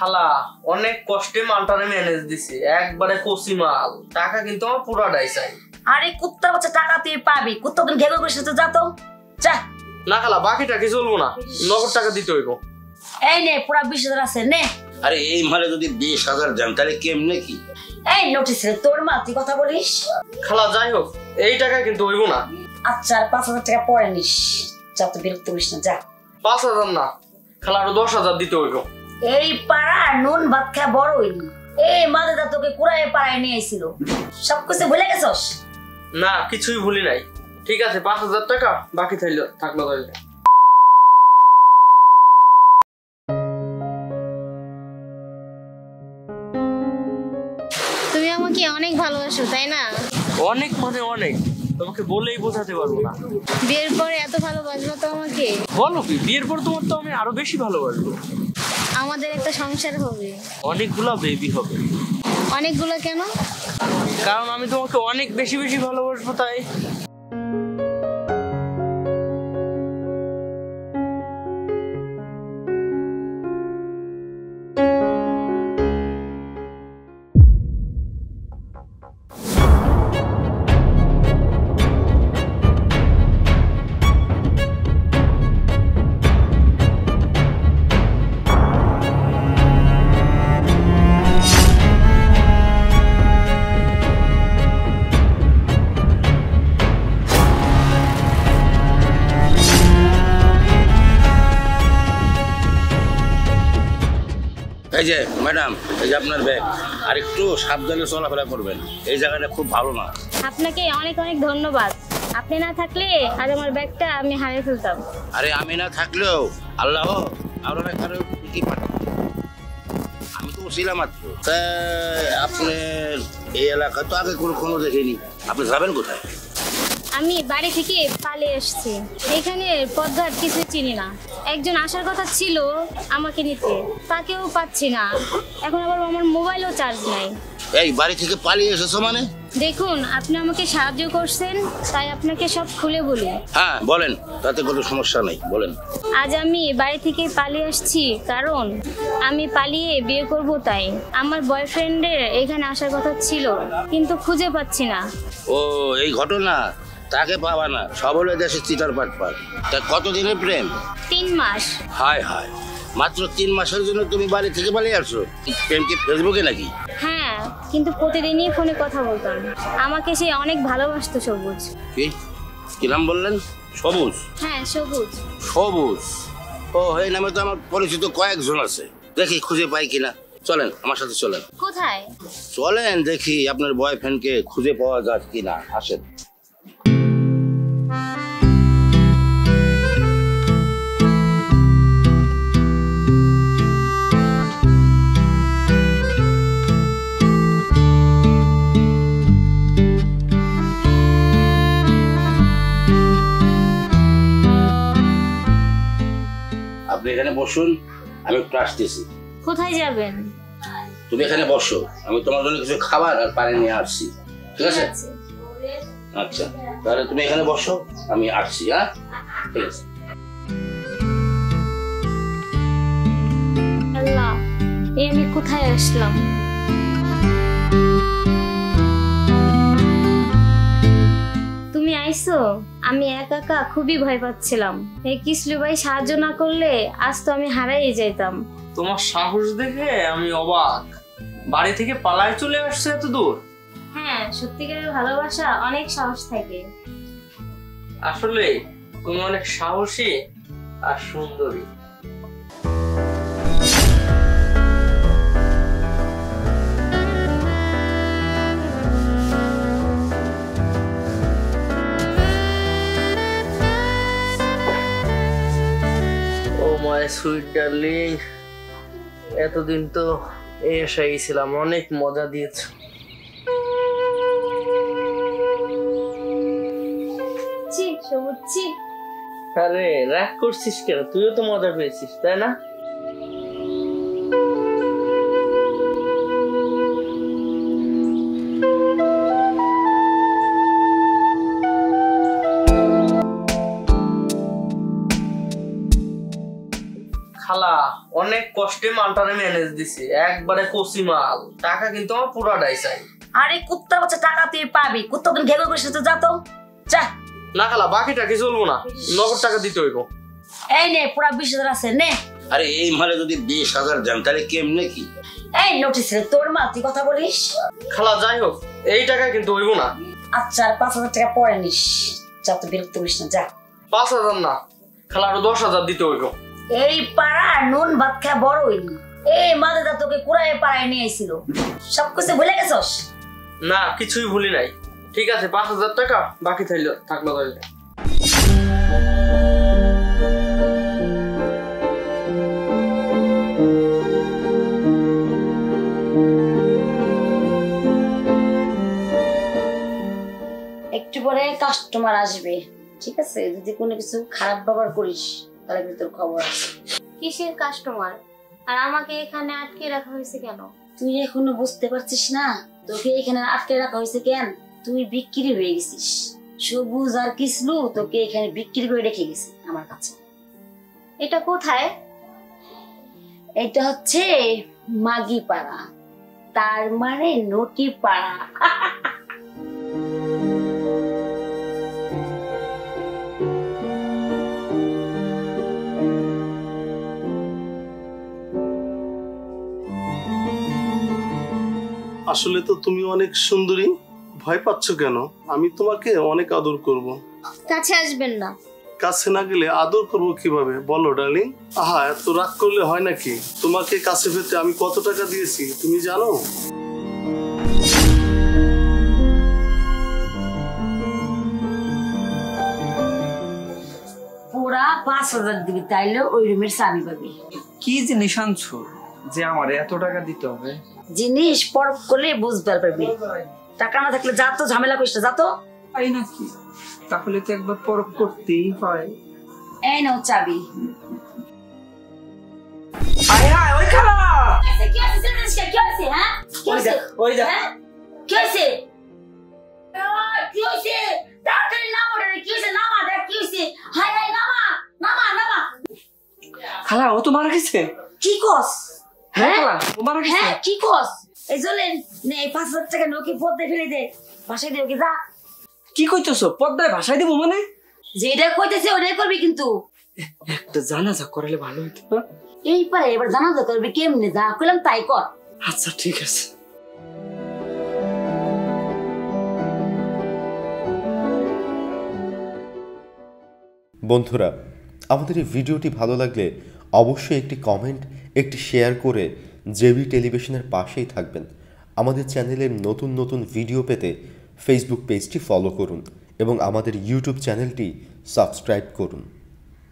খালা অনেক কষ্টে মালটারে ম্যানেজ দিছি, একবারে কচি মাল। টাকা কিন্তু আমার পুরাটাই চাই। আরে কুত্তা বাচ্চা, টাকা তুই পাবি। কুত্তা দিন ঘেগো করে যা তো যা। না খালা, বাকিটা কি চলবো না, নগদ টাকা দিতে হইব। এই নে পুরা 20,000 আছে নে। আরে এই মালে যদি 20,000 দেন তাহলে কেমনে কি? এই নোটিস রে তোর মা, তুই কথা বলিস। খালা যাই হোক, এই টাকা কিন্তু হইব না। আচ্ছা 5,000 টাকা পরে নিস। যা তো বিরক্ত করিস না, যা। 5,000 না খালা, আরো 10,000 দিতে হইব। এই পাড়া নুন ভাত খায় বড় হইলি। এই মাদেদা তোকে কুড়ায় পাড়ায় নিয়ে আইছিল, সবকিছু ভুলে গেছস? না কিছুই ভুলি নাই। ঠিক আছে 5,000 টাকা বাকি থাকলো তাহলে। তুমি আমাকে অনেক ভালোবাসো তাই না? অনেক মানে অনেক, তোমাকে বলেই বোঝাতে পারবো না। বিয়ের পরে এত ভালোবাসবো তো আমাকে? বলো কি, বিয়ের পর তোমার তো আমি আরো বেশি ভালোবাসবো। আমাদের একটা সংসার হবে, অনেকগুলা বেবি হবে। অনেকগুলো কেন? কারণ আমি তোমাকে অনেক বেশি বেশি ভালোবাসবো তাই। এই যে ম্যাডাম, এই যে আপনার ব্যাগ, আর একটু সাবধানে চলাফেরা করবেন, এই জায়গাটা খুব ভালো না। আপনাকে অনেক অনেক ধন্যবাদ। আপনি না থাকলে আজ আমার ব্যাগটা আমি হারিয়ে ফেলতাম। আরে আমি না থাকলেও আল্লাহ আপনার কারো কি পাঠাবো, আমি তো ছিলাম মাত্র। আপনার এই এলাকা তো আগে কোনো দেখিনি, আপনি যাবেন কোথায়? আমি বাড়ি থেকে পালিয়ে এসেছি, এখানে পথঘাট কিছু চিনি না। একজন আসার কথা ছিল আমাকে নিতে, তাকেও পাচ্ছি না। এখন আবার আমার মোবাইলও চার্জ নাই। এই বাড়ি থেকে পালিয়ে এসেছো মানে? দেখুন, আপনি আমাকে সাহায্য করছেন তাই আপনাকে সব খুলে বলি। হ্যাঁ বলেন, তাতে কোনো সমস্যা নেই, বলেন। আজ আমি বাড়ি থেকে পালিয়ে আসছি কারণ আমি পালিয়ে বিয়ে করব তাই। আমার বয়ফ্রেন্ডের এখানে আসার কথা ছিল কিন্তু খুঁজে পাচ্ছি না। ও এই ঘটনা, তাকে পাবা না, সব হলো দেশে চিটার পাটপাট। তা কতদিনের প্রেম? 3 মাস। হায় হায়, মাত্র 3 মাসের জন্য তুমি বাড়ি থেকে পালিয়ে আসছো? প্রেম কি ফেসবুকে নাকি? হ্যাঁ, কিন্তু প্রতিদিনই ফোনে কথা বলতাম। আমাকে সে অনেক ভালোবাসতো। সবুজ। কি নাম বললেন? সবুজ? হ্যাঁ সবুজ। সবুজ, ও এই নামে তো আমার পরিচিত কয়েকজন আছে, দেখি খুঁজে পাই কিনা। চলেন আমার সাথে, চলেন। কোথায়? চলেন দেখি আপনার বয়ফ্রেন্ডকে খুঁজে পাওয়া যায় কিনা, আসেন। আপনি এখানে বসুন, আমি একটু আসতেছি। কোথায় যাবেন? তুমি এখানে বসো, আমি তোমার জন্য কিছু খাবার আর পানি নিয়ে আসছি, ঠিক আছে? আচ্ছা তাহলে তুমি এখানে বসো, আমি আসছি। হ্যাঁ ঠিক আছে। আল্লাহ, এই আমি কোথায় আসলাম? তুমি আইছো? আমি একা একা খুবই ভয় পাচ্ছিলাম। এই কিসলু ভাই সাহায্য না করলে আজ তো আমি হারাই যাইতাম। তোমার সাহস দেখে আমি অবাক, বাড়ি থেকে পালায় চলে আসছে এত দূর। হ্যাঁ, সত্যিকারের ভালোবাসা অনেক সাহস থাকে। আসলে তুমি অনেক সাহসী আর সুন্দরী। মাই সুইট ডার্লিং, এতদিন তো এসেই ছিলাম, অনেক মজা দিয়েছ। আরে রাগ করছিস কেন? তুইও তো মজা পেয়েছিস তাই না? খালা অনেক কষ্টে মালটারে ম্যানেজ দিছি, একবারে কচি মাল। টাকা কিন্তু আমার পুরাটাই চাই। আরে কুত্তা বাচ্চা টাকা তুই পাবি, কুত্তা দিন ঘেগো করিস তো, যা তো যা। না খালা, বাকিটা কি চলবো না, নগদ টাকা দিতে হইব। এই নে পুরা 20,000 আছে নে। আরে এই মালে যদি 20,000 দেন তাহলে কেমনে কি? এই নোটিস রে তোর মা, তুই কথা বলিস। খালা যাই হোক, এই টাকা কিন্তু হইব না। আচ্ছা আর 5,000 টাকা পরে নিস, যা তো বিরক্ত করিস না, যা। 5,000 না খালা, আরো 10,000 দিতে হইব। এই পাড়া নুন ভাত খায় বড় হইলি, এই মাদেদা তোকে কুড়ায় পাড়ায় নিয়ে আইছিল, সবকিছু ভুলে গেছস? না কিছুই ভুলি নাই। ঠিক আছে 5,000 টাকা বাকি থাকলো তাহলে। একটু পরে কাস্টমার আসবে, ঠিক আছে? যদি কোনো কিছু খারাপ ব্যবহার করিস তাহলে কিন্তু তোর খবর আছে। কিসের কাস্টমার? আর আমাকে এখানে আটকে রাখা হয়েছে কেন? তুই এখনো বুঝতে পারছিস না তোকে এখানে আটকে রাখা হয়েছে কেন? তুই বিক্রি হয়ে গেছিস। সবুজ আর কিসলু তোকে এখানে বিক্রি করে রেখে গেছে আমার কাছে। এটা কোথায়? এটা হচ্ছে মাগি পাড়া, তার মানে নটি পাড়া। আসলে তো তুমি অনেক সুন্দরী, ভয় পাচ্ছ কেন? আমি তোমাকে অনেক আদর করব। কাছে আসবেন না। কাছে না গেলে আদর করব কিভাবে বলো ডার্লিং? আহা, এত রাগ করলে হয় নাকি? তোমাকে কাছে পেতে আমি কত টাকা দিয়েছি তুমি জানো? পুরা 5,000 দিবি, তাইলে ওই রুমের চাবি পাবি। কি জিনিস আনছো যে আমার এত টাকা দিতে হবে? জিনিস পরখ করলে বুঝতে পারবি। টাকা না থাকলে যা তো, ঝামেলা করিস না, যা তো। তাই নাকি? তাহলে তো একবার পরখ করতেই হয়। এই নাও চাবি। আয় হায়, ওই খালা! কি হয়েছে? কি হয়েছে? হ্যাঁ কি হয়েছে? ওই দেখ। হ্যাঁ কি হয়েছে? কি হয়েছে? তাড়াতাড়ি নামা রে, কি হয়েছে? নামা দেখ কি হয়েছে। হাই হাই, নামা নামা নামা। খালা, ও তো মারা গেছে। কি কস? হ্যাঁ খালা, ও মারা গেছে। হ্যাঁ কি কস? এই চলেন নে, এই 5,000 টাকা নোকে পদ্মে ফেলে দে, বাসায় দে ওকে, যা। কি কইতেছো? পদ্মায় ভাষায় দেবো মানে? যেটা কইতেছে ওটাই করবি কিন্তু। একটা জানাজা করালে ভালো হইতো না? এই পারে এবার জানাজা করবি কেমনে, যা কইলাম তাই কর। আচ্ছা ঠিক আছে। বন্ধুরা, আমাদের এই ভিডিওটি ভালো লাগলে অবশ্যই একটি কমেন্ট, একটি শেয়ার করে জেবি টেলিভিশনের পাশেই থাকবেন। আমাদের চ্যানেলের নতুন নতুন ভিডিও পেতে ফেসবুক পেজটি ফলো করুন এবং আমাদের ইউটিউব চ্যানেলটি সাবস্ক্রাইব করুন।